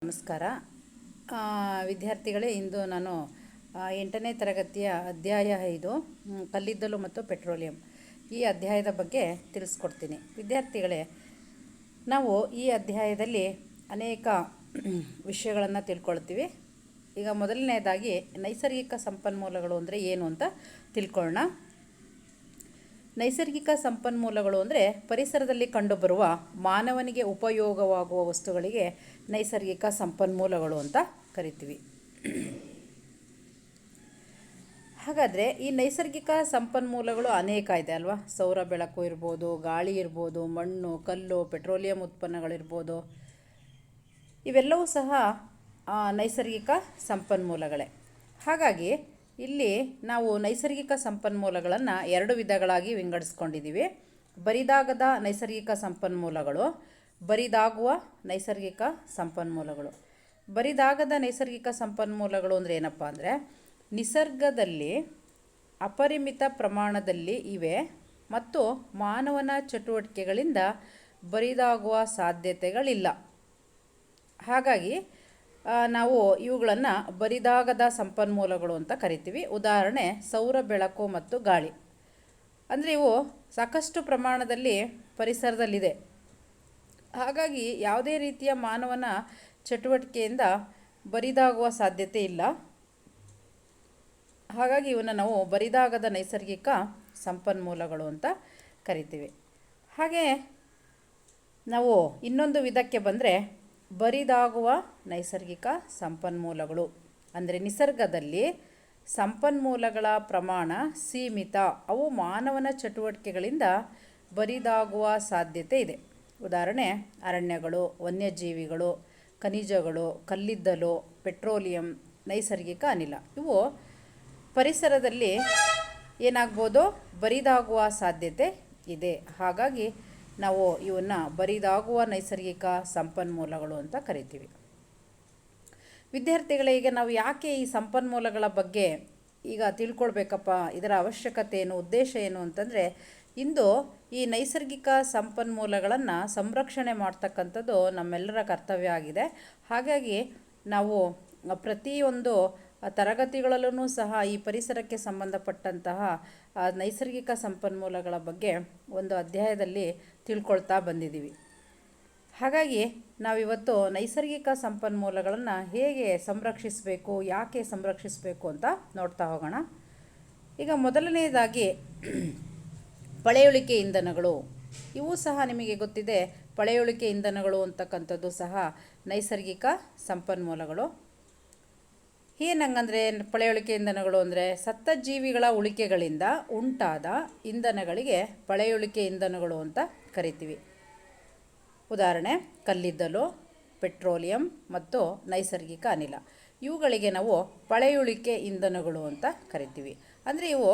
ನಮಸ್ಕಾರ ವಿದ್ಯಾರ್ಥಿಗಳೇ, ಇಂದು ನಾನು 8ನೇ ತರಗತಿಯ ಅಧ್ಯಾಯ 5 ಕಲ್ಲಿದ್ದಲು ಮತ್ತು ಪೆಟ್ರೋಲಿಯಂ ಈ ಅಧ್ಯಾಯದ ಬಗ್ಗೆ ತಿಳಿಸ್ಕೊಡ್ತೀನಿ. ವಿದ್ಯಾರ್ಥಿಗಳೇ, ನಾವು ಈ ಅಧ್ಯಾಯದಲ್ಲಿ ಅನೇಕ ವಿಷಯಗಳನ್ನು ತಿಳ್ಕೊಳ್ತೀವಿ. ಈಗ ಮೊದಲನೇದಾಗಿ ನೈಸರ್ಗಿಕ ಸಂಪನ್ಮೂಲಗಳು ಅಂದರೆ ಏನು ಅಂತ ತಿಳ್ಕೊಳ್ಳೋಣ. ನೈಸರ್ಗಿಕ ಸಂಪನ್ಮೂಲಗಳು ಅಂದರೆ ಪರಿಸರದಲ್ಲಿ ಕಂಡುಬರುವ ಮಾನವನಿಗೆ ಉಪಯೋಗವಾಗುವ ವಸ್ತುಗಳಿಗೆ ನೈಸರ್ಗಿಕ ಸಂಪನ್ಮೂಲಗಳು ಅಂತ ಕರಿತೀವಿ. ಹಾಗಾದರೆ ಈ ನೈಸರ್ಗಿಕ ಸಂಪನ್ಮೂಲಗಳು ಅನೇಕ ಇದೆ ಅಲ್ವಾ. ಸೌರ ಬೆಳಕು ಇರ್ಬೋದು, ಗಾಳಿ ಇರ್ಬೋದು, ಮಣ್ಣು, ಕಲ್ಲು, ಪೆಟ್ರೋಲಿಯಂ ಉತ್ಪನ್ನಗಳಿರ್ಬೋದು. ಇವೆಲ್ಲವೂ ಸಹ ನೈಸರ್ಗಿಕ ಸಂಪನ್ಮೂಲಗಳೇ. ಹಾಗಾಗಿ ಇಲ್ಲಿ ನಾವು ನೈಸರ್ಗಿಕ ಸಂಪನ್ಮೂಲಗಳನ್ನು 2 ವಿಧಗಳಾಗಿ ವಿಂಗಡಿಸ್ಕೊಂಡಿದ್ದೀವಿ. ಬರಿದಾಗದ ನೈಸರ್ಗಿಕ ಸಂಪನ್ಮೂಲಗಳು, ಬರಿದಾಗುವ ನೈಸರ್ಗಿಕ ಸಂಪನ್ಮೂಲಗಳು. ಬರಿದಾಗದ ನೈಸರ್ಗಿಕ ಸಂಪನ್ಮೂಲಗಳು ಅಂದರೆ ಏನಪ್ಪ ಅಂದರೆ, ನಿಸರ್ಗದಲ್ಲಿ ಅಪರಿಮಿತ ಪ್ರಮಾಣದಲ್ಲಿ ಇವೆ ಮತ್ತು ಮಾನವನ ಚಟುವಟಿಕೆಗಳಿಂದ ಬರಿದಾಗುವ ಸಾಧ್ಯತೆಗಳಿಲ್ಲ. ಹಾಗಾಗಿ ನಾವು ಇವುಗಳನ್ನು ಬರಿದಾಗದ ಸಂಪನ್ಮೂಲಗಳು ಅಂತ ಕರಿತೀವಿ. ಉದಾಹರಣೆ ಸೌರ ಬೆಳಕು ಮತ್ತು ಗಾಳಿ. ಅಂದರೆ ಇವು ಸಾಕಷ್ಟು ಪ್ರಮಾಣದಲ್ಲಿ ಪರಿಸರದಲ್ಲಿದೆ. ಹಾಗಾಗಿ ಯಾವುದೇ ರೀತಿಯ ಮಾನವನ ಚಟುವಟಿಕೆಯಿಂದ ಬರಿದಾಗುವ ಸಾಧ್ಯತೆ ಇಲ್ಲ. ಹಾಗಾಗಿ ಇವನ್ನು ನಾವು ಬರಿದಾಗದ ನೈಸರ್ಗಿಕ ಸಂಪನ್ಮೂಲಗಳು ಅಂತ ಕರಿತೀವಿ. ಹಾಗೆ ನಾವು ಇನ್ನೊಂದು ವಿಧಕ್ಕೆ ಬಂದರೆ ಬರಿದಾಗುವ ನೈಸರ್ಗಿಕ ಸಂಪನ್ಮೂಲಗಳು ಅಂದರೆ ನಿಸರ್ಗದಲ್ಲಿ ಸಂಪನ್ಮೂಲಗಳ ಪ್ರಮಾಣ ಸೀಮಿತ, ಅವು ಮಾನವನ ಚಟುವಟಿಕೆಗಳಿಂದ ಬರಿದಾಗುವ ಸಾಧ್ಯತೆ ಇದೆ. ಉದಾಹರಣೆ ಅರಣ್ಯಗಳು, ವನ್ಯಜೀವಿಗಳು, ಖನಿಜಗಳು, ಕಲ್ಲಿದ್ದಲು, ಪೆಟ್ರೋಲಿಯಂ, ನೈಸರ್ಗಿಕ ಅನಿಲ. ಇವು ಪರಿಸರದಲ್ಲಿ ಏನಾಗ್ಬೋದು, ಬರಿದಾಗುವ ಸಾಧ್ಯತೆ ಇದೆ. ಹಾಗಾಗಿ ನಾವು ಇವನ್ನು ಬರಿದಾಗುವ ನೈಸರ್ಗಿಕ ಸಂಪನ್ಮೂಲಗಳು ಅಂತ ಕರಿತೀವಿ. ವಿದ್ಯಾರ್ಥಿಗಳಿಗೆ ನಾವು ಯಾಕೆ ಈ ಸಂಪನ್ಮೂಲಗಳ ಬಗ್ಗೆ ಈಗ ತಿಳ್ಕೊಳ್ಬೇಕಪ್ಪ, ಇದರ ಅವಶ್ಯಕತೆ ಏನು, ಉದ್ದೇಶ ಏನು ಅಂತಂದರೆ, ಇಂದು ಈ ನೈಸರ್ಗಿಕ ಸಂಪನ್ಮೂಲಗಳನ್ನು ಸಂರಕ್ಷಣೆ ಮಾಡ್ತಕ್ಕಂಥದ್ದು ನಮ್ಮೆಲ್ಲರ ಕರ್ತವ್ಯ ಆಗಿದೆ. ಹಾಗಾಗಿ ನಾವು ಪ್ರತಿಯೊಂದು ತರಗತಿಗಳಲ್ಲೂ ಸಹ ಈ ಪರಿಸರಕ್ಕೆ ಸಂಬಂಧಪಟ್ಟಂತಹ ನೈಸರ್ಗಿಕ ಸಂಪನ್ಮೂಲಗಳ ಬಗ್ಗೆ ಒಂದು ಅಧ್ಯಾಯದಲ್ಲಿ ತಿಳ್ಕೊಳ್ತಾ ಬಂದಿದ್ದೀವಿ. ಹಾಗಾಗಿ ನಾವಿವತ್ತು ನೈಸರ್ಗಿಕ ಸಂಪನ್ಮೂಲಗಳನ್ನು ಹೇಗೆ ಸಂರಕ್ಷಿಸಬೇಕು, ಯಾಕೆ ಸಂರಕ್ಷಿಸಬೇಕು ಅಂತ ನೋಡ್ತಾ ಹೋಗೋಣ. ಈಗ ಮೊದಲನೆಯದಾಗಿ ಪಳೆಯುಳಿಕೆ ಇಂಧನಗಳು. ಇವು ಸಹ ನಿಮಗೆ ಗೊತ್ತಿದೆ, ಪಳೆಯುಳಿಕೆ ಇಂಧನಗಳು ಅಂತಕ್ಕಂಥದ್ದು ಸಹ ನೈಸರ್ಗಿಕ ಸಂಪನ್ಮೂಲಗಳು. ಏನಂಗಂದರೆ ಪಳೆಯುಳಿಕೆ ಇಂಧನಗಳು ಅಂದರೆ ಸತ್ತ ಜೀವಿಗಳ ಉಳಿಕೆಗಳಿಂದ ಉಂಟಾದ ಇಂಧನಗಳಿಗೆ ಪಳೆಯುಳಿಕೆ ಇಂಧನಗಳು ಅಂತ ಕರಿತೀವಿ. ಉದಾಹರಣೆ ಕಲ್ಲಿದ್ದಲು, ಪೆಟ್ರೋಲಿಯಂ ಮತ್ತು ನೈಸರ್ಗಿಕ ಅನಿಲ. ಇವುಗಳಿಗೆ ನಾವು ಪಳೆಯುಳಿಕೆ ಇಂಧನಗಳು ಅಂತ ಕರಿತೀವಿ. ಅಂದರೆ ಇವು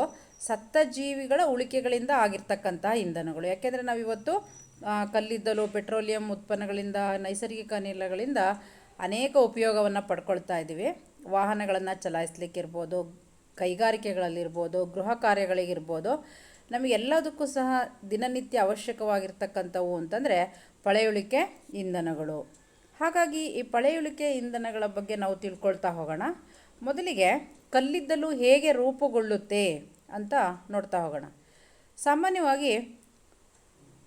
ಸತ್ತ ಜೀವಿಗಳ ಉಳಿಕೆಗಳಿಂದ ಆಗಿರ್ತಕ್ಕಂತಹ ಇಂಧನಗಳು. ಯಾಕೆಂದರೆ ನಾವಿವತ್ತು ಕಲ್ಲಿದ್ದಲು, ಪೆಟ್ರೋಲಿಯಂ ಉತ್ಪನ್ನಗಳಿಂದ, ನೈಸರ್ಗಿಕ ಅನಿಲಗಳಿಂದ ಅನೇಕ ಉಪಯೋಗವನ್ನು ಪಡ್ಕೊಳ್ತಾ ಇದ್ದೀವಿ. ವಾಹನಗಳನ್ನು ಚಲಾಯಿಸಲಿಕ್ಕಿರ್ಬೋದು, ಕೈಗಾರಿಕೆಗಳಲ್ಲಿರ್ಬೋದು, ಗೃಹ ಕಾರ್ಯಗಳಿಗಿರ್ಬೋದು, ನಮಗೆಲ್ಲದಕ್ಕೂ ಸಹ ದಿನನಿತ್ಯ ಅವಶ್ಯಕವಾಗಿರ್ತಕ್ಕಂಥವು ಅಂತಂದರೆ ಪಳೆಯುಳಿಕೆ ಇಂಧನಗಳು. ಹಾಗಾಗಿ ಈ ಪಳೆಯುಳಿಕೆ ಇಂಧನಗಳ ಬಗ್ಗೆ ನಾವು ತಿಳ್ಕೊಳ್ತಾ ಹೋಗೋಣ. ಮೊದಲಿಗೆ ಕಲ್ಲಿದ್ದಲು ಹೇಗೆ ರೂಪುಗೊಳ್ಳುತ್ತೆ ಅಂತ ನೋಡ್ತಾ ಹೋಗೋಣ. ಸಾಮಾನ್ಯವಾಗಿ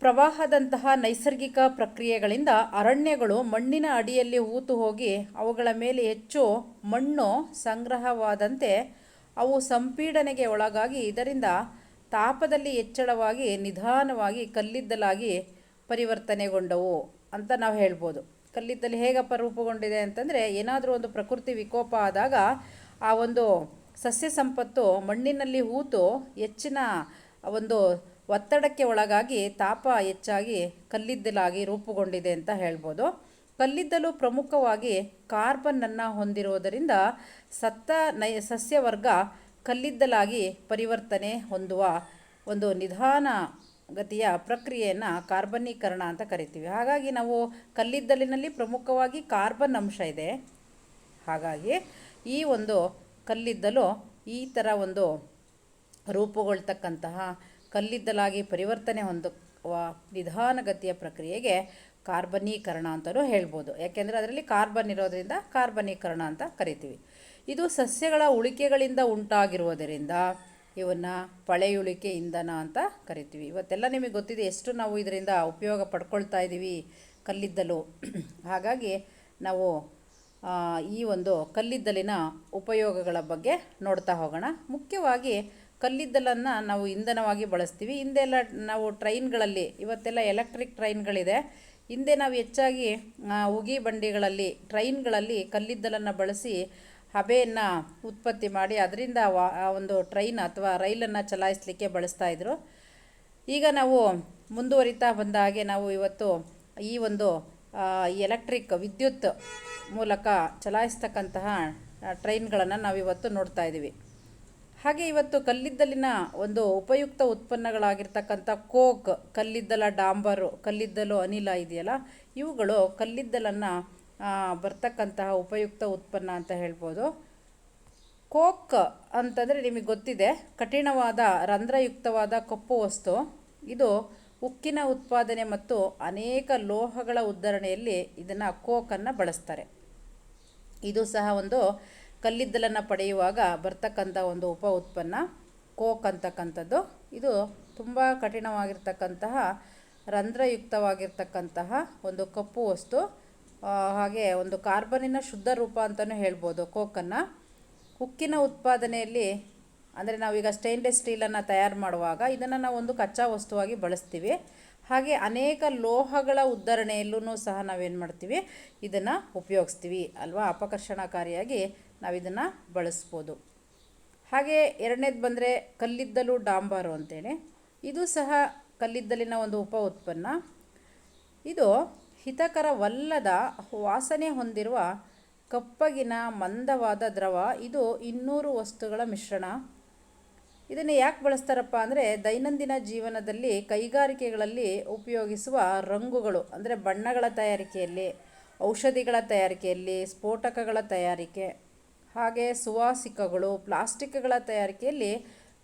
ಪ್ರವಾಹದಂತಹ ನೈಸರ್ಗಿಕ ಪ್ರಕ್ರಿಯೆಗಳಿಂದ ಅರಣ್ಯಗಳು ಮಣ್ಣಿನ ಅಡಿಯಲ್ಲಿ ಹೂತು ಹೋಗಿ ಅವುಗಳ ಮೇಲೆ ಹೆಚ್ಚು ಮಣ್ಣು ಸಂಗ್ರಹವಾದಂತೆ ಅವು ಸಂಪೀಡನೆಗೆ ಒಳಗಾಗಿ ಇದರಿಂದ ತಾಪದಲ್ಲಿ ಹೆಚ್ಚಳವಾಗಿ ನಿಧಾನವಾಗಿ ಕಲ್ಲಿದ್ದಲಾಗಿ ಪರಿವರ್ತನೆಗೊಂಡವು ಅಂತ ನಾವು ಹೇಳ್ಬೋದು. ಕಲ್ಲಿದ್ದಲು ಹೇಗಪ್ಪ ರೂಪುಗೊಂಡಿದೆ ಅಂತಂದರೆ, ಏನಾದರೂ ಒಂದು ಪ್ರಕೃತಿ ವಿಕೋಪ ಆದಾಗ ಆ ಒಂದು ಸಸ್ಯ ಸಂಪತ್ತು ಮಣ್ಣಿನಲ್ಲಿ ಹೂತು ಹೆಚ್ಚಿನ ಒಂದು ಒತ್ತಡಕ್ಕೆ ಒಳಗಾಗಿ ತಾಪ ಹೆಚ್ಚಾಗಿ ಕಲ್ಲಿದ್ದಲಾಗಿ ರೂಪುಗೊಂಡಿದೆ ಅಂತ ಹೇಳ್ಬೋದು. ಕಲ್ಲಿದ್ದಲು ಪ್ರಮುಖವಾಗಿ ಕಾರ್ಬನ್ನನ್ನು ಹೊಂದಿರುವುದರಿಂದ ಸತ್ತ ಸಸ್ಯವರ್ಗ ಕಲ್ಲಿದ್ದಲಾಗಿ ಪರಿವರ್ತನೆ ಹೊಂದುವ ಒಂದು ನಿಧಾನ ಗತಿಯ ಪ್ರಕ್ರಿಯೆಯನ್ನು ಕಾರ್ಬನೀಕರಣ ಅಂತ ಕರಿತೀವಿ. ಹಾಗಾಗಿ ನಾವು ಕಲ್ಲಿದ್ದಲಿನಲ್ಲಿ ಪ್ರಮುಖವಾಗಿ ಕಾರ್ಬನ್ ಅಂಶ ಇದೆ. ಹಾಗಾಗಿ ಈ ಒಂದು ಕಲ್ಲಿದ್ದಲು ಈ ಥರ ಒಂದು ರೂಪುಗೊಳ್ತಕ್ಕಂತಹ ಕಲ್ಲಿದ್ದಲಾಗಿ ಪರಿವರ್ತನೆ ಹೊಂದುವ ನಿಧಾನಗತಿಯ ಪ್ರಕ್ರಿಯೆಗೆ ಕಾರ್ಬನೀಕರಣ ಅಂತಲೂ ಹೇಳ್ಬೋದು. ಯಾಕೆಂದರೆ ಅದರಲ್ಲಿ ಕಾರ್ಬನ್ ಇರೋದರಿಂದ ಕಾರ್ಬನೀಕರಣ ಅಂತ ಕರಿತೀವಿ. ಇದು ಸಸ್ಯಗಳ ಉಳಿಕೆಗಳಿಂದ ಉಂಟಾಗಿರುವುದರಿಂದ ಇವನ್ನು ಪಳೆಯುಳಿಕೆ ಇಂಧನ ಅಂತ ಕರಿತೀವಿ. ಇವತ್ತೆಲ್ಲ ನಿಮಗೆ ಗೊತ್ತಿದೆ ಎಷ್ಟು ನಾವು ಇದರಿಂದ ಉಪಯೋಗ ಪಡ್ಕೊಳ್ತಾ ಇದ್ದೀವಿ ಕಲ್ಲಿದ್ದಲು. ಹಾಗಾಗಿ ನಾವು ಈ ಒಂದು ಕಲ್ಲಿದ್ದಲಿನ ಉಪಯೋಗಗಳ ಬಗ್ಗೆ ನೋಡ್ತಾ ಹೋಗೋಣ. ಮುಖ್ಯವಾಗಿ ಕಲ್ಲಿದ್ದಲನ್ನು ನಾವು ಇಂಧನವಾಗಿ ಬಳಸ್ತೀವಿ. ಹಿಂದೆಲ್ಲ ನಾವು ಟ್ರೈನ್ಗಳಲ್ಲಿ, ಇವತ್ತೆಲ್ಲ ಎಲೆಕ್ಟ್ರಿಕ್ ಟ್ರೈನ್ಗಳಿದೆ, ಹಿಂದೆ ನಾವು ಹೆಚ್ಚಾಗಿ ಉಗಿ ಬಂಡಿಗಳಲ್ಲಿ ಟ್ರೈನ್ಗಳಲ್ಲಿ ಕಲ್ಲಿದ್ದಲನ್ನು ಬಳಸಿ ಹಬೆಯನ್ನು ಉತ್ಪತ್ತಿ ಮಾಡಿ ಅದರಿಂದ ಒಂದು ಟ್ರೈನ್ ಅಥವಾ ರೈಲನ್ನು ಚಲಾಯಿಸಲಿಕ್ಕೆ ಬಳಸ್ತಾಯಿದ್ರು. ಈಗ ನಾವು ಮುಂದುವರಿತಾ ಬಂದ ಹಾಗೆ ನಾವು ಇವತ್ತು ಈ ಒಂದು ಎಲೆಕ್ಟ್ರಿಕ್ ವಿದ್ಯುತ್ ಮೂಲಕ ಚಲಾಯಿಸ್ತಕ್ಕಂತಹ ಟ್ರೈನ್ಗಳನ್ನು ನಾವಿವತ್ತು ನೋಡ್ತಾ ಇದ್ದೀವಿ. ಹಾಗೆ ಇವತ್ತು ಕಲ್ಲಿದ್ದಲಿನ ಒಂದು ಉಪಯುಕ್ತ ಉತ್ಪನ್ನಗಳಾಗಿರ್ತಕ್ಕಂಥ ಕೋಕ್, ಕಲ್ಲಿದ್ದಲ ಡಾಂಬರು, ಕಲ್ಲಿದ್ದಲು ಅನಿಲ ಇದೆಯಲ್ಲ, ಇವುಗಳು ಕಲ್ಲಿದ್ದಲನ್ನು ಬರ್ತಕ್ಕಂತಹ ಉಪಯುಕ್ತ ಉತ್ಪನ್ನ ಅಂತ ಹೇಳ್ಬೋದು. ಕೋಕ್ ಅಂತಂದರೆ ನಿಮಗೆ ಗೊತ್ತಿದೆ, ಕಠಿಣವಾದ ರಂಧ್ರಯುಕ್ತವಾದ ಕಪ್ಪು ವಸ್ತು. ಇದು ಉಕ್ಕಿನ ಉತ್ಪಾದನೆ ಮತ್ತು ಅನೇಕ ಲೋಹಗಳ ಉದ್ಧರಣೆಯಲ್ಲಿ ಇದನ್ನು ಕೋಕನ್ನು ಬಳಸ್ತಾರೆ. ಇದು ಸಹ ಒಂದು ಕಲ್ಲಿದ್ದಲನ್ನು ಪಡೆಯುವಾಗ ಬರ್ತಕ್ಕಂಥ ಒಂದು ಉಪ ಉತ್ಪನ್ನ ಕೋಕ್ ಅಂತಕ್ಕಂಥದ್ದು. ಇದು ತುಂಬ ಕಠಿಣವಾಗಿರ್ತಕ್ಕಂತಹ ರಂಧ್ರಯುಕ್ತವಾಗಿರ್ತಕ್ಕಂತಹ ಒಂದು ಕಪ್ಪು ವಸ್ತು. ಹಾಗೆ ಒಂದು ಕಾರ್ಬನ್ನಿನ ಶುದ್ಧ ರೂಪ ಅಂತಲೂ ಹೇಳ್ಬೋದು ಕೋಕನ್ನು. ಉಕ್ಕಿನ ಉತ್ಪಾದನೆಯಲ್ಲಿ, ಅಂದರೆ ನಾವೀಗ ಸ್ಟೇನ್ಲೆಸ್ ಸ್ಟೀಲನ್ನು ತಯಾರು ಮಾಡುವಾಗ ಇದನ್ನು ನಾವು ಒಂದು ಕಚ್ಚಾ ವಸ್ತುವಾಗಿ ಬಳಸ್ತೀವಿ. ಹಾಗೆ ಅನೇಕ ಲೋಹಗಳ ಉದ್ಧರಣೆಯಲ್ಲೂ ಸಹ ನಾವೇನು ಮಾಡ್ತೀವಿ, ಇದನ್ನು ಉಪಯೋಗಿಸ್ತೀವಿ ಅಲ್ವಾ. ಅಪಕರ್ಷಣಕಾರಿಯಾಗಿ ನಾವು ಇದನ್ನು ಬಳಸ್ಬೋದು. ಹಾಗೆ ಎರಡನೇದು ಬಂದರೆ ಕಲ್ಲಿದ್ದಲು ಡಾಂಬರು ಅಂತೇಳಿ. ಇದು ಸಹ ಕಲ್ಲಿದ್ದಲಿನ ಒಂದು ಉಪ ಉತ್ಪನ್ನ. ಇದು ಹಿತಕರವಲ್ಲದ ವಾಸನೆ ಹೊಂದಿರುವ ಕಪ್ಪಗಿನ ಮಂದವಾದ ದ್ರವ. ಇದು 200 ವಸ್ತುಗಳ ಮಿಶ್ರಣ. ಇದನ್ನು ಯಾಕೆ ಬಳಸ್ತಾರಪ್ಪ ಅಂದರೆ ದೈನಂದಿನ ಜೀವನದಲ್ಲಿ ಕೈಗಾರಿಕೆಗಳಲ್ಲಿ ಉಪಯೋಗಿಸುವ ರಂಗುಗಳು, ಅಂದರೆ ಬಣ್ಣಗಳ ತಯಾರಿಕೆಯಲ್ಲಿ, ಔಷಧಿಗಳ ತಯಾರಿಕೆಯಲ್ಲಿ, ಸ್ಫೋಟಕಗಳ ತಯಾರಿಕೆ, ಹಾಗೆ ಸುವಾಸಿಕಗಳು, ಪ್ಲಾಸ್ಟಿಕ್ಗಳ ತಯಾರಿಕೆಯಲ್ಲಿ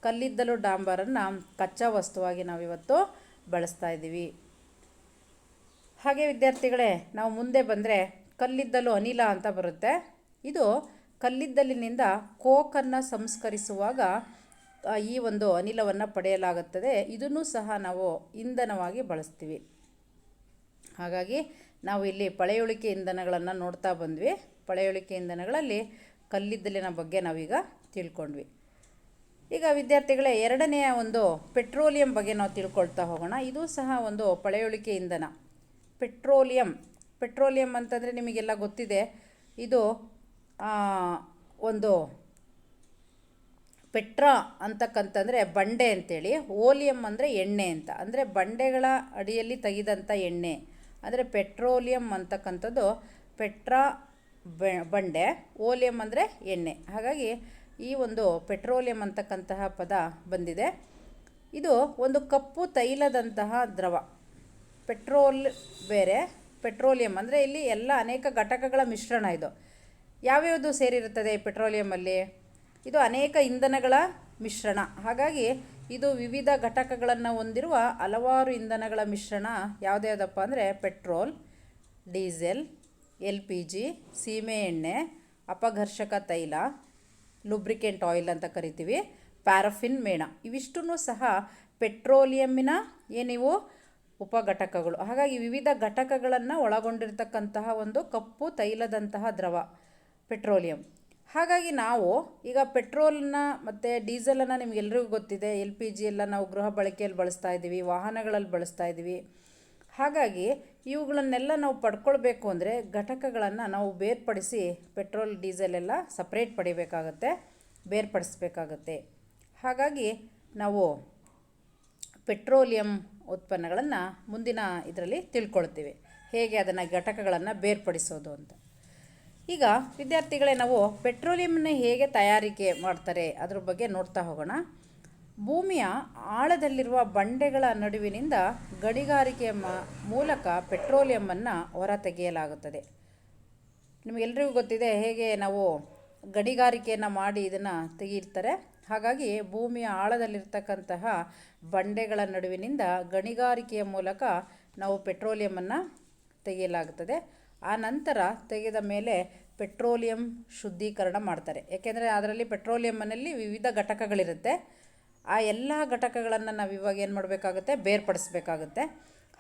ಕಲ್ಲಿದ್ದಲು ಡಾಂಬರನ್ನು ಕಚ್ಚಾ ವಸ್ತುವಾಗಿ ನಾವಿವತ್ತು ಬಳಸ್ತಾ ಇದ್ದೀವಿ. ಹಾಗೆ ವಿದ್ಯಾರ್ಥಿಗಳೇ, ನಾವು ಮುಂದೆ ಬಂದರೆ ಕಲ್ಲಿದ್ದಲು ಅನಿಲ ಅಂತ ಬರುತ್ತೆ. ಇದು ಕಲ್ಲಿದ್ದಲಿನಿಂದ ಕೋಕನ್ನು ಸಂಸ್ಕರಿಸುವಾಗ ಈ ಒಂದು ಅನಿಲವನ್ನು ಪಡೆಯಲಾಗುತ್ತದೆ. ಇದನ್ನು ಸಹ ನಾವು ಇಂಧನವಾಗಿ ಬಳಸ್ತೀವಿ. ಹಾಗಾಗಿ ನಾವು ಇಲ್ಲಿ ಪಳೆಯುಳಿಕೆ ಇಂಧನಗಳನ್ನು ನೋಡ್ತಾ ಬಂದ್ವಿ. ಪಳೆಯುಳಿಕೆ ಇಂಧನಗಳಲ್ಲಿ ಕಲ್ಲಿದ್ದಲಿನ ಬಗ್ಗೆ ನಾವೀಗ ತಿಳ್ಕೊಂಡ್ವಿ. ಈಗ ವಿದ್ಯಾರ್ಥಿಗಳೇ, ಎರಡನೆಯ ಒಂದು ಪೆಟ್ರೋಲಿಯಂ ಬಗ್ಗೆ ನಾವು ತಿಳ್ಕೊಳ್ತಾ ಹೋಗೋಣ. ಇದು ಸಹ ಒಂದು ಪಳೆಯುಳಿಕೆ ಇಂಧನ. ಪೆಟ್ರೋಲಿಯಂ ಅಂತಂದರೆ ನಿಮಗೆಲ್ಲ ಗೊತ್ತಿದೆ. ಇದು ಒಂದು ಪೆಟ್ರಾ ಅಂತಕ್ಕಂತಂದರೆ ಬಂಡೆ ಅಂತೇಳಿ, ಓಲಿಯಂ ಅಂದರೆ ಎಣ್ಣೆ ಅಂತ, ಅಂದರೆ ಬಂಡೆಗಳ ಅಡಿಯಲ್ಲಿ ತೆಗೆದಂಥ ಎಣ್ಣೆ. ಅಂದರೆ ಪೆಟ್ರೋಲಿಯಂ ಅಂತಕ್ಕಂಥದ್ದು ಪೆಟ್ರಾ ಬಂಡೆ, ಓಲಿಯಂ ಅಂದರೆ ಎಣ್ಣೆ. ಹಾಗಾಗಿ ಈ ಒಂದು ಪೆಟ್ರೋಲಿಯಂ ಅಂತಕ್ಕಂತಹ ಪದ ಬಂದಿದೆ. ಇದು ಒಂದು ಕಪ್ಪು ತೈಲದಂತಹ ದ್ರವ. ಪೆಟ್ರೋಲ್ ಬೇರೆ, ಪೆಟ್ರೋಲಿಯಂ ಅಂದರೆ ಇಲ್ಲಿ ಎಲ್ಲ ಅನೇಕ ಘಟಕಗಳ ಮಿಶ್ರಣ. ಇದು ಯಾವ್ಯಾವುದು ಸೇರಿರುತ್ತದೆ ಪೆಟ್ರೋಲಿಯಮಲ್ಲಿ? ಇದು ಅನೇಕ ಇಂಧನಗಳ ಮಿಶ್ರಣ. ಹಾಗಾಗಿ ಇದು ವಿವಿಧ ಘಟಕಗಳನ್ನು ಹೊಂದಿರುವ ಹಲವಾರು ಇಂಧನಗಳ ಮಿಶ್ರಣ. ಯಾವುದ್ಯಾವುದಪ್ಪ ಅಂದರೆ ಪೆಟ್ರೋಲ್, ಡೀಸೆಲ್, LPG, ಸೀಮೆ ಎಣ್ಣೆ, ಅಪಘರ್ಷಕ ತೈಲ, ಲುಬ್ರಿಕೆಂಟ್ ಆಯಿಲ್ ಅಂತ ಕರಿತೀವಿ, ಪ್ಯಾರಫಿನ್, ಮೇಣ. ಇವಿಷ್ಟೂ ಸಹ ಪೆಟ್ರೋಲಿಯಮ್ಮಿನ ಏನಿವು ಉಪಘಟಕಗಳು. ಹಾಗಾಗಿ ವಿವಿಧ ಘಟಕಗಳನ್ನು ಒಳಗೊಂಡಿರ್ತಕ್ಕಂತಹ ಒಂದು ಕಪ್ಪು ತೈಲದಂತಹ ದ್ರವ ಪೆಟ್ರೋಲಿಯಂ. ಹಾಗಾಗಿ ನಾವು ಈಗ ಪೆಟ್ರೋಲನ್ನ ಮತ್ತು ಡೀಸೆಲನ್ನು ನಿಮಗೆಲ್ರಿಗೂ ಗೊತ್ತಿದೆ. LPG ಎಲ್ಲ ನಾವು ಗೃಹ ಬಳಕೆಯಲ್ಲಿ ಬಳಸ್ತಾ ಇದ್ದೀವಿ, ವಾಹನಗಳಲ್ಲಿ ಬಳಸ್ತಾ ಇದ್ದೀವಿ. ಹಾಗಾಗಿ ಇವುಗಳನ್ನೆಲ್ಲ ನಾವು ಪಡ್ಕೊಳ್ಬೇಕು ಅಂದರೆ ಘಟಕಗಳನ್ನು ನಾವು ಬೇರ್ಪಡಿಸಿ, ಪೆಟ್ರೋಲ್ ಡೀಸೆಲ್ ಎಲ್ಲ ಸಪ್ರೇಟ್ ಪಡಿಬೇಕಾಗತ್ತೆ, ಬೇರ್ಪಡಿಸ್ಬೇಕಾಗತ್ತೆ. ಹಾಗಾಗಿ ನಾವು ಪೆಟ್ರೋಲಿಯಂ ಉತ್ಪನ್ನಗಳನ್ನು ಮುಂದಿನ ಇದರಲ್ಲಿ ತಿಳ್ಕೊಳ್ತೀವಿ, ಹೇಗೆ ಅದನ್ನು ಘಟಕಗಳನ್ನು ಬೇರ್ಪಡಿಸೋದು ಅಂತ. ಈಗ ವಿದ್ಯಾರ್ಥಿಗಳೇ, ನಾವು ಪೆಟ್ರೋಲಿಯಂನ ಹೇಗೆ ತಯಾರಿಕೆ ಮಾಡ್ತಾರೆ ಅದ್ರ ಬಗ್ಗೆ ನೋಡ್ತಾ ಹೋಗೋಣ. ಭೂಮಿಯ ಆಳದಲ್ಲಿರುವ ಬಂಡೆಗಳ ನಡುವಿನಿಂದ ಗಣಿಗಾರಿಕೆಯ ಮೂಲಕ ಪೆಟ್ರೋಲಿಯಮನ್ನು ಹೊರತೆಗೆಯಲಾಗುತ್ತದೆ. ನಿಮಗೆಲ್ಲರಿಗೂ ಗೊತ್ತಿದೆ ಹೇಗೆ ನಾವು ಗಣಿಗಾರಿಕೆಯನ್ನು ಮಾಡಿ ಇದನ್ನು ತೆಗೆಯಿರ್ತಾರೆ. ಹಾಗಾಗಿ ಭೂಮಿಯ ಆಳದಲ್ಲಿರ್ತಕ್ಕಂತಹ ಬಂಡೆಗಳ ನಡುವಿನಿಂದ ಗಣಿಗಾರಿಕೆಯ ಮೂಲಕ ನಾವು ಪೆಟ್ರೋಲಿಯಮನ್ನು ತೆಗೆಯಲಾಗುತ್ತದೆ. ಆ ನಂತರ ತೆಗೆದ ಮೇಲೆ ಪೆಟ್ರೋಲಿಯಂ ಶುದ್ಧೀಕರಣ ಮಾಡ್ತಾರೆ. ಏಕೆಂದರೆ ಅದರಲ್ಲಿ ಪೆಟ್ರೋಲಿಯಂನಲ್ಲಿ ವಿವಿಧ ಘಟಕಗಳಿರುತ್ತೆ. ಆ ಎಲ್ಲ ಘಟಕಗಳನ್ನು ನಾವು ಇವಾಗ ಏನು ಮಾಡಬೇಕಾಗುತ್ತೆ, ಬೇರ್ಪಡಿಸ್ಬೇಕಾಗುತ್ತೆ.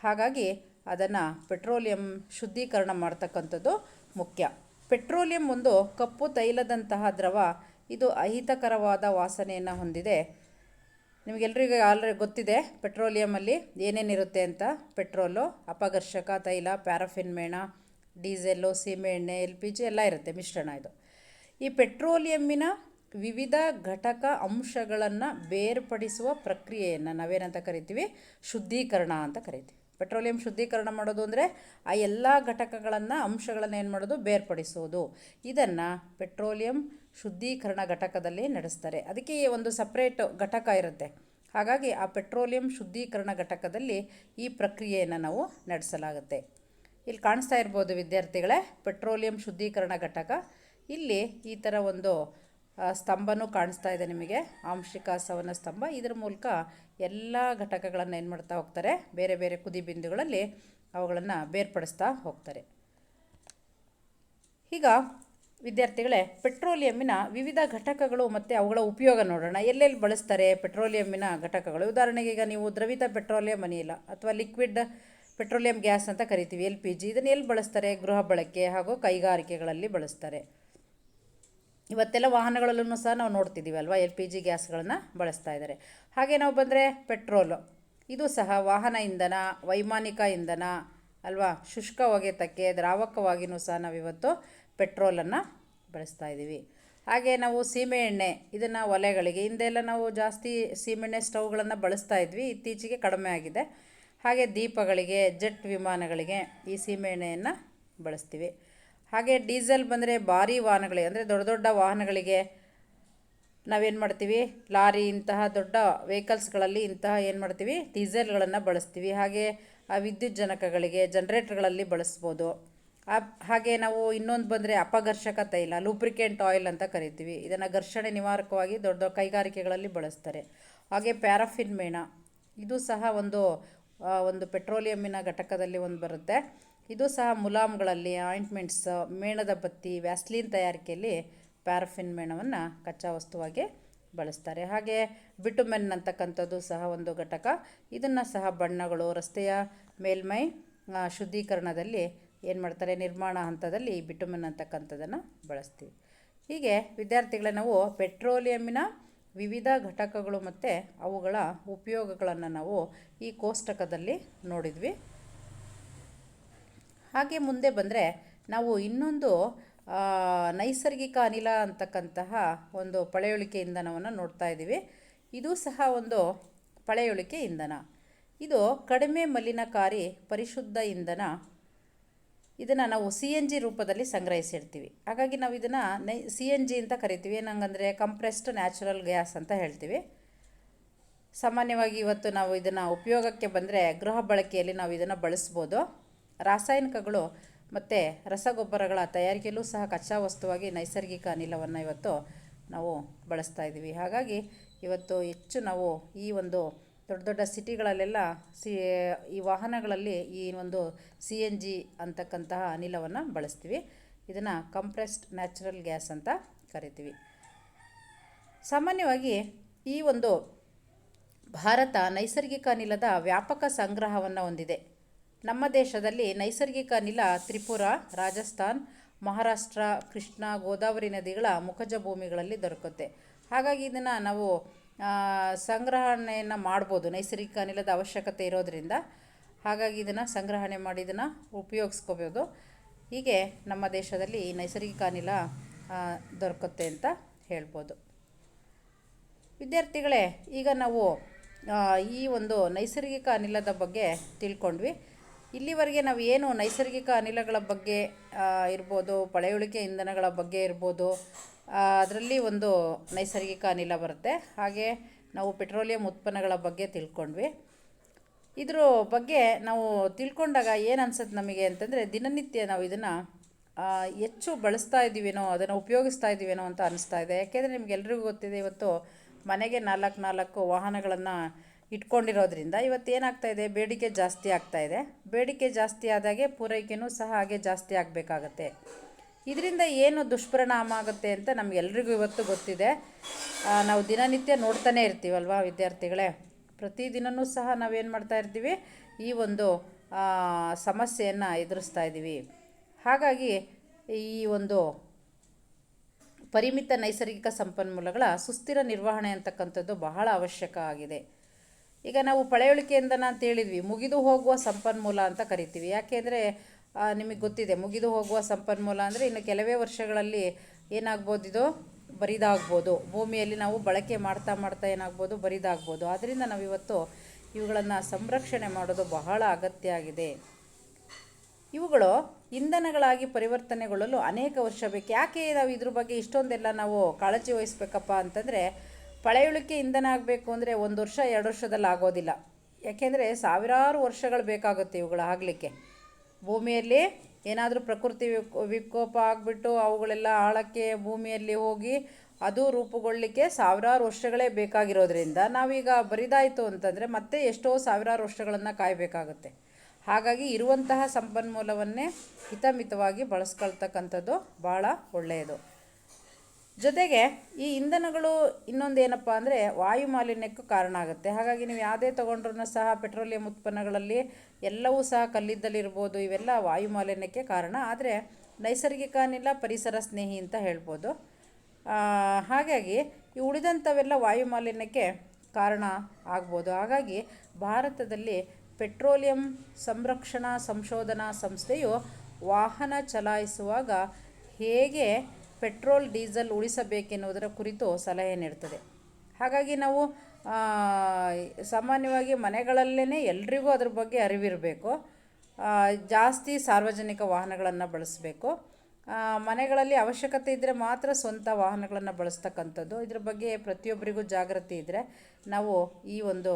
ಹಾಗಾಗಿ ಅದನ್ನು ಪೆಟ್ರೋಲಿಯಂ ಶುದ್ಧೀಕರಣ ಮಾಡ್ತಕ್ಕಂಥದ್ದು ಮುಖ್ಯ. ಪೆಟ್ರೋಲಿಯಂ ಒಂದು ಕಪ್ಪು ತೈಲದಂತಹ ದ್ರವ. ಇದು ಅಹಿತಕರವಾದ ವಾಸನೆಯನ್ನು ಹೊಂದಿದೆ. ನಿಮಗೆಲ್ಲರಿಗೂ ಆಲ್ರೆಡಿ ಗೊತ್ತಿದೆ ಪೆಟ್ರೋಲಿಯಮಲ್ಲಿ ಏನೇನಿರುತ್ತೆ ಅಂತ. ಪೆಟ್ರೋಲು, ಅಪಘರ್ಷಕ ತೈಲ, ಪ್ಯಾರಾಫಿನ್ ಮೇಣ, ಡೀಸೆಲ್ಲು, ಸೀಮೆಎಣ್ಣೆ, LPG ಎಲ್ಲ ಇರುತ್ತೆ, ಮಿಶ್ರಣ ಇದು. ಈ ಪೆಟ್ರೋಲಿಯಮ್ಮಿನ ವಿವಿಧ ಘಟಕ ಅಂಶಗಳನ್ನು ಬೇರ್ಪಡಿಸುವ ಪ್ರಕ್ರಿಯೆಯನ್ನು ನಾವೇನಂತ ಕರಿತೀವಿ, ಶುದ್ಧೀಕರಣ ಅಂತ ಕರಿತೀವಿ. ಪೆಟ್ರೋಲಿಯಂ ಶುದ್ಧೀಕರಣ ಮಾಡೋದು ಅಂದರೆ ಆ ಎಲ್ಲ ಘಟಕಗಳನ್ನು ಅಂಶಗಳನ್ನು ಏನು ಮಾಡೋದು, ಬೇರ್ಪಡಿಸೋದು. ಇದನ್ನು ಪೆಟ್ರೋಲಿಯಂ ಶುದ್ಧೀಕರಣ ಘಟಕದಲ್ಲಿ ನಡೆಸ್ತಾರೆ. ಅದಕ್ಕೆ ಒಂದು ಸಪ್ರೇಟ್ ಘಟಕ ಇರುತ್ತೆ. ಹಾಗಾಗಿ ಆ ಪೆಟ್ರೋಲಿಯಂ ಶುದ್ಧೀಕರಣ ಘಟಕದಲ್ಲಿ ಈ ಪ್ರಕ್ರಿಯೆಯನ್ನು ನಾವು ನಡೆಸಲಾಗುತ್ತೆ. ಇಲ್ಲಿ ಕಾಣಿಸ್ತಾ ಇರ್ಬೋದು ವಿದ್ಯಾರ್ಥಿಗಳೇ, ಪೆಟ್ರೋಲಿಯಂ ಶುದ್ಧೀಕರಣ ಘಟಕ. ಇಲ್ಲಿ ಈ ಥರ ಒಂದು ಸ್ತಂಭನೂ ಕಾಣಿಸ್ತಾ ಇದೆ ನಿಮಗೆ, ಆಂಶಿಕ ಸವನ ಸ್ತಂಭ. ಇದರ ಮೂಲಕ ಎಲ್ಲ ಘಟಕಗಳನ್ನು ಏನು ಮಾಡ್ತಾ ಹೋಗ್ತಾರೆ, ಬೇರೆ ಬೇರೆ ಕುದಿ ಬಿಂದುಗಳಲ್ಲಿ ಅವುಗಳನ್ನು ಬೇರ್ಪಡಿಸ್ತಾ ಹೋಗ್ತಾರೆ. ಈಗ ವಿದ್ಯಾರ್ಥಿಗಳೇ, ಪೆಟ್ರೋಲಿಯಮ್ಮಿನ ವಿವಿಧ ಘಟಕಗಳು ಮತ್ತು ಅವುಗಳ ಉಪಯೋಗ ನೋಡೋಣ. ಎಲ್ಲೆಲ್ಲಿ ಬಳಸ್ತಾರೆ ಪೆಟ್ರೋಲಿಯಮ್ಮಿನ ಘಟಕಗಳು. ಉದಾಹರಣೆಗೆ ಈಗ ನೀವು ದ್ರವಿತ ಪೆಟ್ರೋಲಿಯಂ ಅನಿಲ ಅಥವಾ ಲಿಕ್ವಿಡ್ ಪೆಟ್ರೋಲಿಯಂ ಗ್ಯಾಸ್ ಅಂತ ಕರಿತೀವಿ, LPG. ಇದನ್ನು ಎಲ್ಲಿ ಬಳಸ್ತಾರೆ, ಗೃಹ ಬಳಕೆ ಹಾಗೂ ಕೈಗಾರಿಕೆಗಳಲ್ಲಿ ಬಳಸ್ತಾರೆ. ಇವತ್ತೆಲ್ಲ ವಾಹನಗಳಲ್ಲೂ ಸಹ ನಾವು ನೋಡ್ತಿದ್ದೀವಿ ಅಲ್ವಾ, LPG ಗ್ಯಾಸ್ಗಳನ್ನು ಬಳಸ್ತಾ ಇದ್ದಾರೆ. ಹಾಗೆ ನಾವು ಬಂದರೆ ಪೆಟ್ರೋಲು, ಇದು ಸಹ ವಾಹನ ಇಂಧನ, ವೈಮಾನಿಕ ಇಂಧನ ಅಲ್ವಾ, ಶುಷ್ಕ ಹೊಗೆತಕ್ಕೆ ದ್ರಾವಕವಾಗಿಯೂ ಸಹ ನಾವಿವತ್ತು ಪೆಟ್ರೋಲನ್ನು ಬಳಸ್ತಾ ಇದ್ದೀವಿ. ಹಾಗೆ ನಾವು ಸೀಮೆ ಎಣ್ಣೆ, ಇದನ್ನು ಒಲೆಗಳಿಗೆ, ಹಿಂದೆಲ್ಲ ನಾವು ಜಾಸ್ತಿ ಸೀಮೆಣ್ಣೆ ಸ್ಟವ್ಗಳನ್ನು ಬಳಸ್ತಾ ಇದ್ವಿ, ಇತ್ತೀಚೆಗೆ ಕಡಿಮೆ ಆಗಿದೆ. ಹಾಗೆ ದೀಪಗಳಿಗೆ, ಜೆಟ್ ವಿಮಾನಗಳಿಗೆ ಈ ಸೀಮೆ ಎಣ್ಣೆಯನ್ನು ಬಳಸ್ತೀವಿ. ಹಾಗೆ ಡೀಸೆಲ್ ಬಂದರೆ ಭಾರೀ ವಾಹನಗಳಿಗೆ, ಅಂದರೆ ದೊಡ್ಡ ದೊಡ್ಡ ವಾಹನಗಳಿಗೆ ನಾವೇನು ಮಾಡ್ತೀವಿ, ಲಾರಿ ಇಂತಹ ದೊಡ್ಡ ವೆಹಿಕಲ್ಸ್ಗಳಲ್ಲಿ ಇಂತಹ ಏನು ಮಾಡ್ತೀವಿ, ಡೀಸೆಲ್ಗಳನ್ನು ಬಳಸ್ತೀವಿ. ಹಾಗೆ ಆ ವಿದ್ಯುತ್ ಜನಕಗಳಿಗೆ, ಜನ್ರೇಟರ್ಗಳಲ್ಲಿ ಬಳಸ್ಬೋದು. ಹಾಗೆ ನಾವು ಇನ್ನೊಂದು ಬಂದರೆ ಅಪಘರ್ಷಕ ತೈಲ, ಲೂಬ್ರಿಕೆಂಟ್ ಆಯಿಲ್ ಅಂತ ಕರಿತೀವಿ. ಇದನ್ನು ಘರ್ಷಣೆ ನಿವಾರಕವಾಗಿ ದೊಡ್ಡ ದೊಡ್ಡ ಕೈಗಾರಿಕೆಗಳಲ್ಲಿ ಬಳಸ್ತಾರೆ. ಹಾಗೆ ಪ್ಯಾರಾಫಿನ್ ಮೇಣ, ಇದು ಸಹ ಒಂದು ಪೆಟ್ರೋಲಿಯಮ್ಮಿನ ಘಟಕದಲ್ಲಿ ಒಂದು ಬರುತ್ತೆ. ಇದು ಸಹ ಮುಲಾಮ್ಗಳಲ್ಲಿ, ಆಯಿಂಟ್ಮೆಂಟ್ಸ್, ಮೇಣದ ಬತ್ತಿ, ವ್ಯಾಸ್ಲೀನ್ ತಯಾರಿಕೆಯಲ್ಲಿ ಪ್ಯಾರಾಫಿನ್ ಮೇಣವನ್ನು ಕಚ್ಚಾ ವಸ್ತುವಾಗಿ ಬಳಸ್ತಾರೆ. ಹಾಗೆ ಬಿಟುಮೆನ್ ಅಂತಕ್ಕಂಥದ್ದು ಸಹ ಒಂದು ಘಟಕ. ಇದನ್ನು ಸಹ ಬಣ್ಣಗಳು, ರಸ್ತೆಯ ಮೇಲ್ಮೈ ಶುದ್ಧೀಕರಣದಲ್ಲಿ ಏನು ಮಾಡ್ತಾರೆ, ನಿರ್ಮಾಣ ಹಂತದಲ್ಲಿ ಈ ಬಿಟುಮೆನ್ ಅಂತಕ್ಕಂಥದ್ದನ್ನು ಬಳಸ್ತೀವಿ. ಹೀಗೆ ವಿದ್ಯಾರ್ಥಿಗಳೇ, ನಾವು ಪೆಟ್ರೋಲಿಯಮ್ಮಿನ ವಿವಿಧ ಘಟಕಗಳು ಮತ್ತು ಅವುಗಳ ಉಪಯೋಗಗಳನ್ನು ನಾವು ಈ ಕೋಷ್ಟಕದಲ್ಲಿ ನೋಡಿದ್ವಿ. ಹಾಗೆ ಮುಂದೆ ಬಂದರೆ ನಾವು ಇನ್ನೊಂದು ನೈಸರ್ಗಿಕ ಅನಿಲ ಅಂತಕ್ಕಂತಹ ಒಂದು ಪಳೆಯುಳಿಕೆ ಇಂಧನವನ್ನು ನೋಡ್ತಾ ಇದ್ದೀವಿ. ಇದು ಸಹ ಒಂದು ಪಳೆಯುಳಿಕೆ ಇಂಧನ. ಇದು ಕಡಿಮೆ ಮಲಿನಕಾರಿ ಪರಿಶುದ್ಧ ಇಂಧನ. ಇದನ್ನು ನಾವು CNG ರೂಪದಲ್ಲಿ ಸಂಗ್ರಹಿಸಿರ್ತೀವಿ. ಹಾಗಾಗಿ ನಾವು ಇದನ್ನು CNG ಅಂತ ಕರಿತೀವಿ. ಏನಂಗಂದರೆ ಕಂಪ್ರೆಸ್ಡ್ ನ್ಯಾಚುರಲ್ ಗ್ಯಾಸ್ ಅಂತ ಹೇಳ್ತೀವಿ. ಸಾಮಾನ್ಯವಾಗಿ ಇವತ್ತು ನಾವು ಇದನ್ನು ಉಪಯೋಗಕ್ಕೆ ಬಂದರೆ ಗೃಹ ಬಳಕೆಯಲ್ಲಿ ನಾವು ಇದನ್ನು ಬಳಸ್ಬೋದು. ರಾಸಾಯನಿಕಗಳು ಮತ್ತು ರಸಗೊಬ್ಬರಗಳ ತಯಾರಿಕೆಯಲ್ಲೂ ಸಹ ಕಚ್ಚಾ ವಸ್ತುವಾಗಿ ನೈಸರ್ಗಿಕ ಅನಿಲವನ್ನು ಇವತ್ತು ನಾವು ಬಳಸ್ತಾ ಇದ್ದೀವಿ. ಹಾಗಾಗಿ ಇವತ್ತು ಹೆಚ್ಚು ನಾವು ಈ ಒಂದು ದೊಡ್ಡ ದೊಡ್ಡ ಸಿಟಿಗಳಲ್ಲೆಲ್ಲ ಈ ವಾಹನಗಳಲ್ಲಿ ಈ ಒಂದು CNG ಅಂತಕ್ಕಂತಹ ಅನಿಲವನ್ನು ಬಳಸ್ತೀವಿ. ಇದನ್ನು ಕಂಪ್ರೆಸ್ಡ್ ನ್ಯಾಚುರಲ್ ಗ್ಯಾಸ್ ಅಂತ ಕರಿತೀವಿ. ಸಾಮಾನ್ಯವಾಗಿ ಈ ಒಂದು ಭಾರತ ನೈಸರ್ಗಿಕ ಅನಿಲದ ವ್ಯಾಪಕ ಸಂಗ್ರಹವನ್ನು ಹೊಂದಿದೆ. ನಮ್ಮ ದೇಶದಲ್ಲಿ ನೈಸರ್ಗಿಕ ಅನಿಲ ತ್ರಿಪುರ, ರಾಜಸ್ಥಾನ್, ಮಹಾರಾಷ್ಟ್ರ, ಕೃಷ್ಣ, ಗೋದಾವರಿ ನದಿಗಳ ಮುಖಜ ಭೂಮಿಗಳಲ್ಲಿ ದೊರಕುತ್ತೆ. ಹಾಗಾಗಿ ಇದನ್ನು ನಾವು ಸಂಗ್ರಹಣೆಯನ್ನು ಮಾಡ್ಬೋದು. ನೈಸರ್ಗಿಕ ಅನಿಲದ ಅವಶ್ಯಕತೆ ಇರೋದರಿಂದ ಹಾಗಾಗಿ ಇದನ್ನು ಸಂಗ್ರಹಣೆ ಮಾಡಿ ಇದನ್ನು ಉಪಯೋಗಿಸ್ಕೋಬೋದು. ಹೀಗೆ ನಮ್ಮ ದೇಶದಲ್ಲಿ ಈ ನೈಸರ್ಗಿಕ ಅನಿಲ ದೊರಕುತ್ತೆ ಅಂತ ಹೇಳ್ಬೋದು. ವಿದ್ಯಾರ್ಥಿಗಳೇ, ಈಗ ನಾವು ಈ ಒಂದು ನೈಸರ್ಗಿಕ ಅನಿಲದ ಬಗ್ಗೆ ತಿಳ್ಕೊಂಡ್ವಿ. ಇಲ್ಲಿವರೆಗೆ ನಾವು ಏನು ನೈಸರ್ಗಿಕ ಅನಿಲಗಳ ಬಗ್ಗೆ ಇರ್ಬೋದು, ಪಳೆಯುಳಿಕೆ ಇಂಧನಗಳ ಬಗ್ಗೆ ಇರ್ಬೋದು, ಅದರಲ್ಲಿ ಒಂದು ನೈಸರ್ಗಿಕ ಅನಿಲ ಬರುತ್ತೆ. ಹಾಗೆ ನಾವು ಪೆಟ್ರೋಲಿಯಂ ಉತ್ಪನ್ನಗಳ ಬಗ್ಗೆ ತಿಳ್ಕೊಂಡ್ವಿ. ಇದ್ರ ಬಗ್ಗೆ ನಾವು ತಿಳ್ಕೊಂಡಾಗ ಏನು ಅನ್ಸುತ್ತೆ ನಮಗೆ ಅಂತಂದರೆ, ದಿನನಿತ್ಯ ನಾವು ಇದನ್ನು ಹೆಚ್ಚು ಬಳಸ್ತಾ ಇದ್ದೀವೇನೋ, ಅದನ್ನು ಉಪಯೋಗಿಸ್ತಾ ಇದ್ದೀವೇನೋ ಅಂತ ಅನಿಸ್ತಾ ಇದೆ. ಯಾಕೆಂದರೆ ನಿಮಗೆಲ್ರಿಗೂ ಗೊತ್ತಿದೆ, ಇವತ್ತು ಮನೆಗೆ 4 ವಾಹನಗಳನ್ನು ಇಟ್ಕೊಂಡಿರೋದ್ರಿಂದ ಇವತ್ತೇನಾಗ್ತಾ ಇದೆ, ಬೇಡಿಕೆ ಜಾಸ್ತಿ ಆಗ್ತಾ ಇದೆ. ಬೇಡಿಕೆ ಜಾಸ್ತಿ ಆದಾಗೆ ಪೂರೈಕೆಯೂ ಸಹ ಹಾಗೆ ಜಾಸ್ತಿ ಆಗಬೇಕಾಗತ್ತೆ. ಇದರಿಂದ ಏನು ದುಷ್ಪರಿಣಾಮ ಆಗುತ್ತೆ ಅಂತ ನಮಗೆಲ್ರಿಗೂ ಇವತ್ತು ಗೊತ್ತಿದೆ. ನಾವು ದಿನನಿತ್ಯ ನೋಡ್ತಾನೆ ಇರ್ತೀವಲ್ವ ವಿದ್ಯಾರ್ಥಿಗಳೇ. ಪ್ರತಿದಿನವೂ ಸಹ ನಾವೇನು ಮಾಡ್ತಾ ಇರ್ತೀವಿ, ಈ ಒಂದು ಸಮಸ್ಯೆಯನ್ನು ಎದುರಿಸ್ತಾ ಇದ್ದೀವಿ. ಹಾಗಾಗಿ ಈ ಒಂದು ಪರಿಮಿತ ನೈಸರ್ಗಿಕ ಸಂಪನ್ಮೂಲಗಳ ಸುಸ್ಥಿರ ನಿರ್ವಹಣೆ ಅಂತಕ್ಕಂಥದ್ದು ಬಹಳ ಅವಶ್ಯಕ ಆಗಿದೆ. ಈಗ ನಾವು ಪಳೆಯುಳಿಕೆ ಇಂಧನ ಅಂತ ಹೇಳಿದ್ವಿ, ಮುಗಿದು ಹೋಗುವ ಸಂಪನ್ಮೂಲ ಅಂತ ಕರಿತೀವಿ. ಯಾಕೆಂದರೆ ನಿಮಗೆ ಗೊತ್ತಿದೆ, ಮುಗಿದು ಹೋಗುವ ಸಂಪನ್ಮೂಲ ಅಂದರೆ ಇನ್ನು ಕೆಲವೇ ವರ್ಷಗಳಲ್ಲಿ ಏನಾಗ್ಬೋದು, ಇದು ಬರಿದಾಗ್ಬೋದು. ಭೂಮಿಯಲ್ಲಿ ನಾವು ಬಳಕೆ ಮಾಡ್ತಾ ಮಾಡ್ತಾ ಏನಾಗ್ಬೋದು, ಬರಿದಾಗ್ಬೋದು. ಆದ್ದರಿಂದ ನಾವಿವತ್ತು ಇವುಗಳನ್ನು ಸಂರಕ್ಷಣೆ ಮಾಡೋದು ಬಹಳ ಅಗತ್ಯ ಆಗಿದೆ. ಇವುಗಳು ಇಂಧನಗಳಾಗಿ ಪರಿವರ್ತನೆಗೊಳ್ಳಲು ಅನೇಕ ವರ್ಷ ಬೇಕು. ಯಾಕೆ ನಾವು ಇದ್ರ ಬಗ್ಗೆ ಇಷ್ಟೊಂದೆಲ್ಲ ನಾವು ಕಾಳಜಿ ವಹಿಸ್ಬೇಕಪ್ಪ ಅಂತಂದರೆ, ಪಳೆಯುಳಿಕೆ ಇಂಧನ ಆಗಬೇಕು ಅಂದರೆ 1 ವರ್ಷ 2 ವರ್ಷದಲ್ಲಿ ಆಗೋದಿಲ್ಲ. ಯಾಕೆಂದರೆ ಸಾವಿರಾರು ವರ್ಷಗಳು ಬೇಕಾಗುತ್ತೆ ಇವುಗಳು ಆಗಲಿಕ್ಕೆ. ಭೂಮಿಯಲ್ಲಿ ಏನಾದರೂ ಪ್ರಕೃತಿ ವಿಕೋಪ ಆಗಿಬಿಟ್ಟು ಅವುಗಳೆಲ್ಲ ಆಳಕ್ಕೆ ಭೂಮಿಯಲ್ಲಿ ಹೋಗಿ ಅದು ರೂಪುಗೊಳ್ಳಲಿಕ್ಕೆ ಸಾವಿರಾರು ವರ್ಷಗಳೇ ಬೇಕಾಗಿರೋದ್ರಿಂದ ನಾವೀಗ ಬರಿದಾಯಿತು ಅಂತಂದರೆ ಮತ್ತೆ ಎಷ್ಟೋ ಸಾವಿರಾರು ವರ್ಷಗಳನ್ನು ಕಾಯಬೇಕಾಗುತ್ತೆ. ಹಾಗಾಗಿ ಇರುವಂತಹ ಸಂಪನ್ಮೂಲವನ್ನೇ ಹಿತಮಿತವಾಗಿ ಬಳಸ್ಕೊಳ್ತಕ್ಕಂಥದ್ದು ಭಾಳ ಒಳ್ಳೆಯದು. ಜೊತೆಗೆ ಈ ಇಂಧನಗಳು ಇನ್ನೊಂದೇನಪ್ಪ ಅಂದರೆ ವಾಯು ಮಾಲಿನ್ಯಕ್ಕೂ ಕಾರಣ ಆಗುತ್ತೆ. ಹಾಗಾಗಿ ನೀವು ಯಾವುದೇ ತೊಗೊಂಡ್ರೂ ಸಹ ಪೆಟ್ರೋಲಿಯಂ ಉತ್ಪನ್ನಗಳಲ್ಲಿ ಎಲ್ಲವೂ ಸಹ ಕಲ್ಲಿದ್ದಲಿರ್ಬೋದು, ಇವೆಲ್ಲ ವಾಯು ಮಾಲಿನ್ಯಕ್ಕೆ ಕಾರಣ. ಆದರೆ ನೈಸರ್ಗಿಕ ಅನಿಲ ಪರಿಸರ ಸ್ನೇಹಿ ಅಂತ ಹೇಳ್ಬೋದು. ಹಾಗಾಗಿ ಈ ಉಳಿದಂಥವೆಲ್ಲ ವಾಯು ಮಾಲಿನ್ಯಕ್ಕೆ ಕಾರಣ ಆಗ್ಬೋದು. ಹಾಗಾಗಿ ಭಾರತದಲ್ಲಿ ಪೆಟ್ರೋಲಿಯಂ ಸಂರಕ್ಷಣಾ ಸಂಶೋಧನಾ ಸಂಸ್ಥೆಯು ವಾಹನ ಚಲಾಯಿಸುವಾಗ ಹೇಗೆ ಪೆಟ್ರೋಲ್ ಡೀಸೆಲ್ ಉಳಿಸಬೇಕೆನ್ನುವುದರ ಕುರಿತು ಸಲಹೆ ನೀಡ್ತದೆ. ಹಾಗಾಗಿ ನಾವು ಸಾಮಾನ್ಯವಾಗಿ ಮನೆಗಳಲ್ಲೇ ಎಲ್ರಿಗೂ ಅದ್ರ ಬಗ್ಗೆ ಅರಿವಿರಬೇಕು. ಜಾಸ್ತಿ ಸಾರ್ವಜನಿಕ ವಾಹನಗಳನ್ನು ಬಳಸಬೇಕು. ಮನೆಗಳಲ್ಲಿ ಅವಶ್ಯಕತೆ ಇದ್ದರೆ ಮಾತ್ರ ಸ್ವಂತ ವಾಹನಗಳನ್ನು ಬಳಸ್ತಕ್ಕಂಥದ್ದು. ಇದ್ರ ಬಗ್ಗೆ ಪ್ರತಿಯೊಬ್ಬರಿಗೂ ಜಾಗೃತಿ ಇದ್ದರೆ ನಾವು ಈ ಒಂದು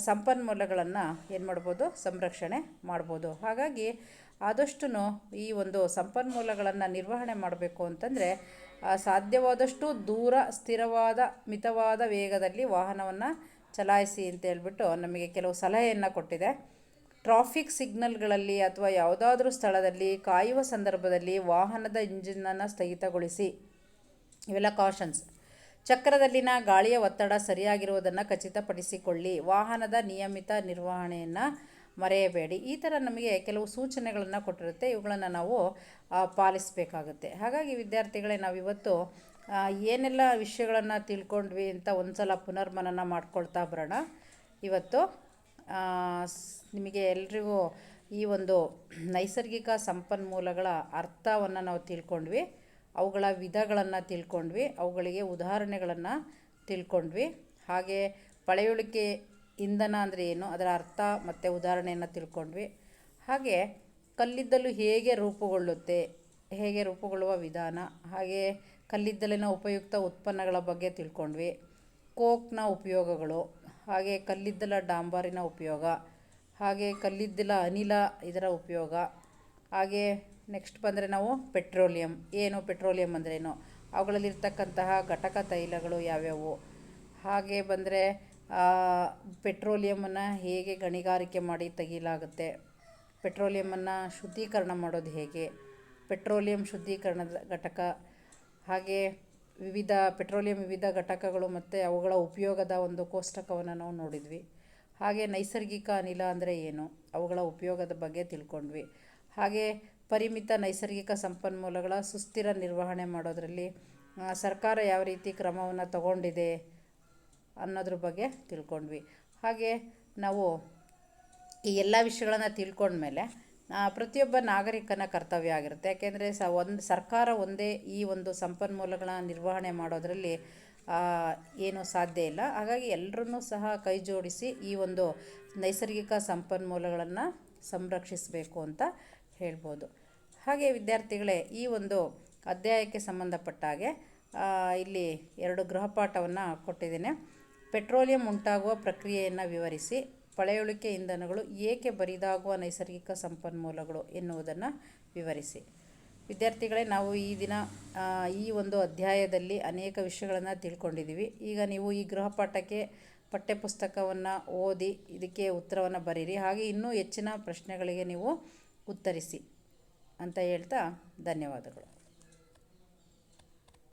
ಸಂಪನ್ಮೂಲಗಳನ್ನು ಏನು ಮಾಡ್ಬೋದು, ಸಂರಕ್ಷಣೆ ಮಾಡ್ಬೋದು. ಹಾಗಾಗಿ ಆದಷ್ಟು ಈ ಒಂದು ಸಂಪನ್ಮೂಲಗಳನ್ನು ನಿರ್ವಹಣೆ ಮಾಡಬೇಕು ಅಂತಂದರೆ ಸಾಧ್ಯವಾದಷ್ಟು ದೂರ ಸ್ಥಿರವಾದ ಮಿತವಾದ ವೇಗದಲ್ಲಿ ವಾಹನವನ್ನು ಚಲಾಯಿಸಿ ಅಂತ ಹೇಳ್ಬಿಟ್ಟು ನಮಗೆ ಕೆಲವು ಸಲಹೆಯನ್ನು ಕೊಟ್ಟಿದೆ. ಟ್ರಾಫಿಕ್ ಸಿಗ್ನಲ್ಗಳಲ್ಲಿ ಅಥವಾ ಯಾವುದಾದ್ರೂ ಸ್ಥಳದಲ್ಲಿ ಕಾಯುವ ಸಂದರ್ಭದಲ್ಲಿ ವಾಹನದ ಇಂಜಿನನ್ನು ಸ್ಥಗಿತಗೊಳಿಸಿ. ಇವೆಲ್ಲ ಕಾಷನ್ಸ್. ಚಕ್ರದಲ್ಲಿನ ಗಾಳಿಯ ಒತ್ತಡ ಸರಿಯಾಗಿರುವುದನ್ನು ಖಚಿತಪಡಿಸಿಕೊಳ್ಳಿ. ವಾಹನದ ನಿಯಮಿತ ನಿರ್ವಹಣೆಯನ್ನು ಮರೆಯಬೇಡಿ. ಈ ಥರ ನಮಗೆ ಕೆಲವು ಸೂಚನೆಗಳನ್ನು ಕೊಟ್ಟಿರುತ್ತೆ. ಇವುಗಳನ್ನು ನಾವು ಪಾಲಿಸಬೇಕಾಗುತ್ತೆ. ಹಾಗಾಗಿ ವಿದ್ಯಾರ್ಥಿಗಳೇ, ನಾವಿವತ್ತು ಏನೆಲ್ಲ ವಿಷಯಗಳನ್ನು ತಿಳ್ಕೊಂಡ್ವಿ ಅಂತ ಒಂದು ಸಲ ಪುನರ್ಮನನ ಮಾಡ್ಕೊಳ್ತಾ ಬರೋಣ. ಇವತ್ತು ನಿಮಗೆ ಎಲ್ರಿಗೂ ಈ ಒಂದು ನೈಸರ್ಗಿಕ ಸಂಪನ್ಮೂಲಗಳ ಅರ್ಥವನ್ನು ನಾವು ತಿಳ್ಕೊಂಡ್ವಿ, ಅವುಗಳ ವಿಧಗಳನ್ನು ತಿಳ್ಕೊಂಡ್ವಿ, ಅವುಗಳಿಗೆ ಉದಾಹರಣೆಗಳನ್ನು ತಿಳ್ಕೊಂಡ್ವಿ. ಹಾಗೆ ಪಳೆಯುಳಿಕೆ ಇಂಧನ ಅಂದರೆ ಏನು, ಅದರ ಅರ್ಥ ಮತ್ತು ಉದಾಹರಣೆಯನ್ನು ತಿಳ್ಕೊಂಡ್ವಿ. ಹಾಗೆ ಕಲ್ಲಿದ್ದಲು ಹೇಗೆ ರೂಪುಗೊಳ್ಳುವ ವಿಧಾನ, ಹಾಗೆ ಕಲ್ಲಿದ್ದಲಿನ ಉಪಯುಕ್ತ ಉತ್ಪನ್ನಗಳ ಬಗ್ಗೆ ತಿಳ್ಕೊಂಡ್ವಿ. ಕೋಕ್ನ ಉಪಯೋಗಗಳು, ಹಾಗೆ ಕಲ್ಲಿದ್ದಲ ಡಾಂಬರಿನ ಉಪಯೋಗ, ಹಾಗೆ ಕಲ್ಲಿದ್ದಲ ಅನಿಲ ಇದರ ಉಪಯೋಗ. ಹಾಗೆ ನೆಕ್ಸ್ಟ್ ಬಂದರೆ ನಾವು ಪೆಟ್ರೋಲಿಯಂ ಅಂದ್ರೇನು, ಅವುಗಳಲ್ಲಿರ್ತಕ್ಕಂತಹ ಘಟಕ ತೈಲಗಳು ಯಾವ್ಯಾವು. ಹಾಗೆ ಬಂದರೆ ಪೆಟ್ರೋಲಿಯಮನ್ನು ಹೇಗೆ ಗಣಿಗಾರಿಕೆ ಮಾಡಿ ತೆಗೆಯಲಾಗುತ್ತೆ, ಪೆಟ್ರೋಲಿಯಮನ್ನು ಶುದ್ಧೀಕರಣ ಮಾಡೋದು ಹೇಗೆ, ಪೆಟ್ರೋಲಿಯಂ ಶುದ್ಧೀಕರಣದ ಘಟಕ, ಹಾಗೆ ಪೆಟ್ರೋಲಿಯಂ ವಿವಿಧ ಘಟಕಗಳು ಮತ್ತು ಅವುಗಳ ಉಪಯೋಗದ ಒಂದು ಕೋಷ್ಟಕವನ್ನು ನಾವು ನೋಡಿದ್ವಿ. ಹಾಗೆ ನೈಸರ್ಗಿಕ ಅನಿಲ ಅಂದರೆ ಏನು, ಅವುಗಳ ಉಪಯೋಗದ ಬಗ್ಗೆ ತಿಳ್ಕೊಂಡ್ವಿ. ಹಾಗೆ ಪರಿಮಿತ ನೈಸರ್ಗಿಕ ಸಂಪನ್ಮೂಲಗಳ ಸುಸ್ಥಿರ ನಿರ್ವಹಣೆ ಮಾಡೋದರಲ್ಲಿ ಸರ್ಕಾರ ಯಾವ ರೀತಿ ಕ್ರಮವನ್ನು ತಗೊಂಡಿದೆ ಅನ್ನೋದ್ರ ಬಗ್ಗೆ ತಿಳ್ಕೊಂಡ್ವಿ. ಹಾಗೆ ನಾವು ಈ ಎಲ್ಲ ವಿಷಯಗಳನ್ನು ತಿಳ್ಕೊಂಡ್ಮೇಲೆ ಪ್ರತಿಯೊಬ್ಬ ನಾಗರಿಕನ ಕರ್ತವ್ಯ ಆಗಿರುತ್ತೆ. ಯಾಕೆಂದರೆ ಸರ್ಕಾರ ಒಂದೇ ಈ ಒಂದು ಸಂಪನ್ಮೂಲಗಳ ನಿರ್ವಹಣೆ ಮಾಡೋದರಲ್ಲಿ ಏನು ಸಾಧ್ಯ ಇಲ್ಲ. ಹಾಗಾಗಿ ಎಲ್ಲರನ್ನೂ ಸಹ ಕೈ ಜೋಡಿಸಿ ಈ ಒಂದು ನೈಸರ್ಗಿಕ ಸಂಪನ್ಮೂಲಗಳನ್ನು ಸಂರಕ್ಷಿಸಬೇಕು ಅಂತ ಹೇಳ್ಬೋದು. ಹಾಗೆ ವಿದ್ಯಾರ್ಥಿಗಳೇ, ಈ ಒಂದು ಅಧ್ಯಾಯಕ್ಕೆ ಸಂಬಂಧಪಟ್ಟ ಹಾಗೆ ಇಲ್ಲಿ 2 ಗೃಹಪಾಠವನ್ನು ಕೊಟ್ಟಿದ್ದೇನೆ. ಪೆಟ್ರೋಲಿಯಂ ಉಂಟಾಗುವ ಪ್ರಕ್ರಿಯೆಯನ್ನು ವಿವರಿಸಿ, ಪಳೆಯುಳಿಕೆ ಇಂಧನಗಳು ಏಕೆ ಬರಿದಾಗುವ ನೈಸರ್ಗಿಕ ಸಂಪನ್ಮೂಲಗಳು ಎನ್ನುವುದನ್ನು ವಿವರಿಸಿ. ವಿದ್ಯಾರ್ಥಿಗಳೇ, ನಾವು ಈ ದಿನ ಈ ಒಂದು ಅಧ್ಯಾಯದಲ್ಲಿ ಅನೇಕ ವಿಷಯಗಳನ್ನು ತಿಳ್ಕೊಂಡಿದ್ದೀವಿ. ಈಗ ನೀವು ಈ ಗೃಹಪಾಠಕ್ಕೆ ಪಠ್ಯಪುಸ್ತಕವನ್ನು ಓದಿ ಇದಕ್ಕೆ ಉತ್ತರವನ್ನು ಬರೀರಿ. ಹಾಗೆ ಇನ್ನೂ ಹೆಚ್ಚಿನ ಪ್ರಶ್ನೆಗಳಿಗೆ ನೀವು ಉತ್ತರಿಸಿ ಅಂತ ಹೇಳ್ತಾ ಧನ್ಯವಾದಗಳು.